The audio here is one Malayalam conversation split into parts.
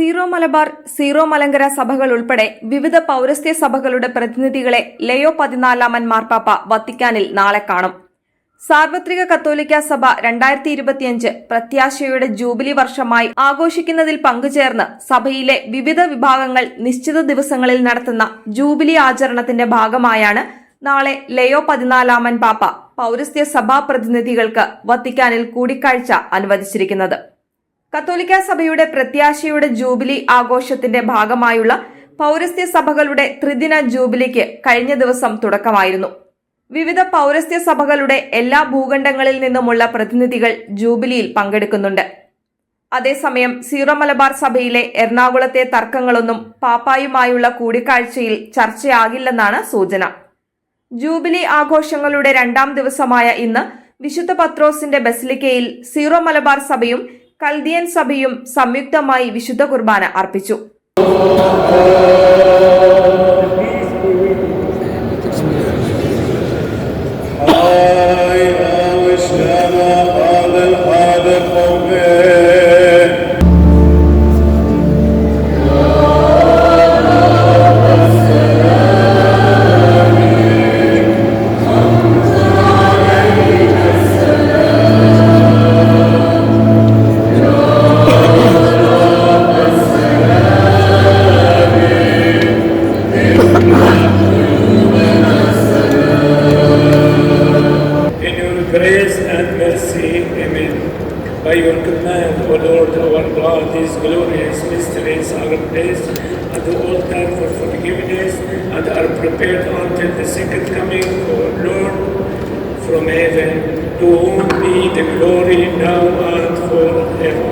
സീറോ മലബാർ, സീറോ മലങ്കര സഭകൾ ഉൾപ്പെടെ വിവിധ പൗരസ്ത്യ സഭകളുടെ പ്രതിനിധികളെ ലയോ 14 മാർപ്പാപ്പ വത്തിക്കാനിൽ നാളെ കാണും. സാർവത്രിക കത്തോലിക്ക സഭ 2025 പ്രത്യാശയുടെ ജൂബിലി വർഷമായി ആഘോഷിക്കുന്നതിൽ പങ്കുചേർന്ന് സഭയിലെ വിവിധ വിഭാഗങ്ങൾ നിശ്ചിത ദിവസങ്ങളിൽ നടത്തുന്ന ജൂബിലി ആചരണത്തിന്റെ ഭാഗമായാണ് നാളെ ലയോ 14 പാപ്പ പൗരസ്ത്യ സഭാ പ്രതിനിധികൾക്ക് വത്തിക്കാനിൽ കൂടിക്കാഴ്ച അനുവദിച്ചിരിക്കുന്നത്. കത്തോലിക്ക സഭയുടെ പ്രത്യാശയുടെ ജൂബിലി ആഘോഷത്തിന്റെ ഭാഗമായുള്ള പൗരസ്ത്യ സഭകളുടെ ത്രിദിന ജൂബിലിക്ക് കഴിഞ്ഞ ദിവസം തുടക്കമായിരുന്നു. വിവിധ പൗരസ്ത്യ സഭകളുടെ എല്ലാ ഭൂഖണ്ഡങ്ങളിൽ നിന്നുമുള്ള പ്രതിനിധികൾ ജൂബിലിയിൽ പങ്കെടുക്കുന്നുണ്ട്. അതേസമയം സീറോ മലബാർ സഭയിലെ എറണാകുളത്തെ തർക്കങ്ങളൊന്നും പാപ്പായുമായുള്ള കൂടിക്കാഴ്ചയിൽ ചർച്ചയാകില്ലെന്നാണ് സൂചന. ജൂബിലി ആഘോഷങ്ങളുടെ 2ാം ദിവസമായ ഇന്ന് വിശുദ്ധ പത്രോസിന്റെ ബസിലിക്കയിൽ സീറോ മലബാർ സഭയും കൽദിയൻ സഭയും സംയുക്തമായി വിശുദ്ധ കുർബാന അർപ്പിച്ചു. Grace and mercy, amen. By your command, O Lord our God, these glorious mysteries are placed at the altar for forgiveness and are prepared until the second coming of our Lord from heaven, to whom be the glory now and forever.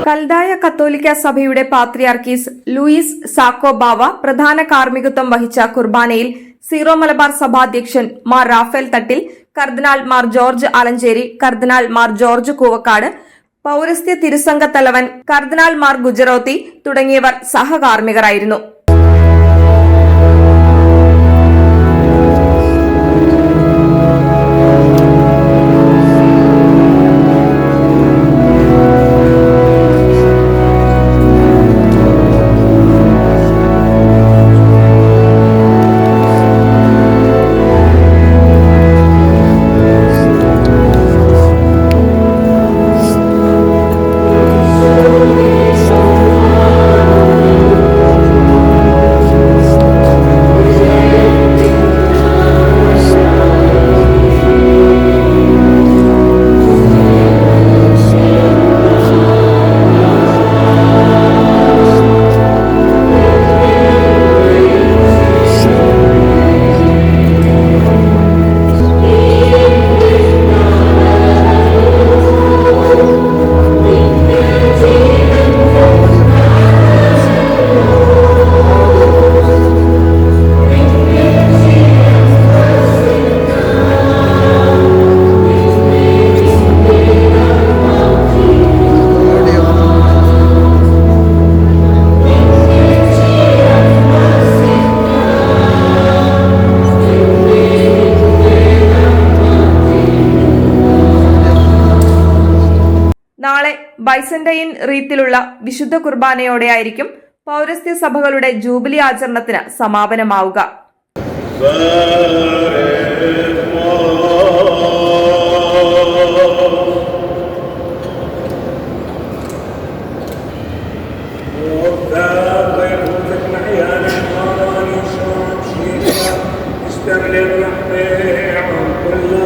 കൽദായ കത്തോലിക്ക സഭയുടെ പാത്രിയാർക്കീസ് ലൂയിസ് സാക്കോ ബാവ പ്രധാന കാർമ്മികത്വം വഹിച്ച കുർബാനയിൽ സീറോ മലബാർ സഭാധ്യക്ഷൻ മാർ റാഫേൽ തട്ടിൽ, കർദിനാൾ മാർ ജോർജ് ആലഞ്ചേരി, കർദിനാൾ മാർ ജോർജ് കൂവക്കാട്, പൗരസ്ത്യ തിരുസംഘ തലവൻ കർദിനാൾ മാർ ഗുജറോത്തി തുടങ്ങിയവർ സഹകാർമ്മികരായിരുന്നു. നാളെ ബൈസന്റൈൻ റീത്തിലുള്ള വിശുദ്ധ കുർബാനയോടെയായിരിക്കും പൗരസ്ത്യ സഭകളുടെ ജൂബിലി ആചരണത്തിന് സമാപനമാവുക. استملل رحمه عن كل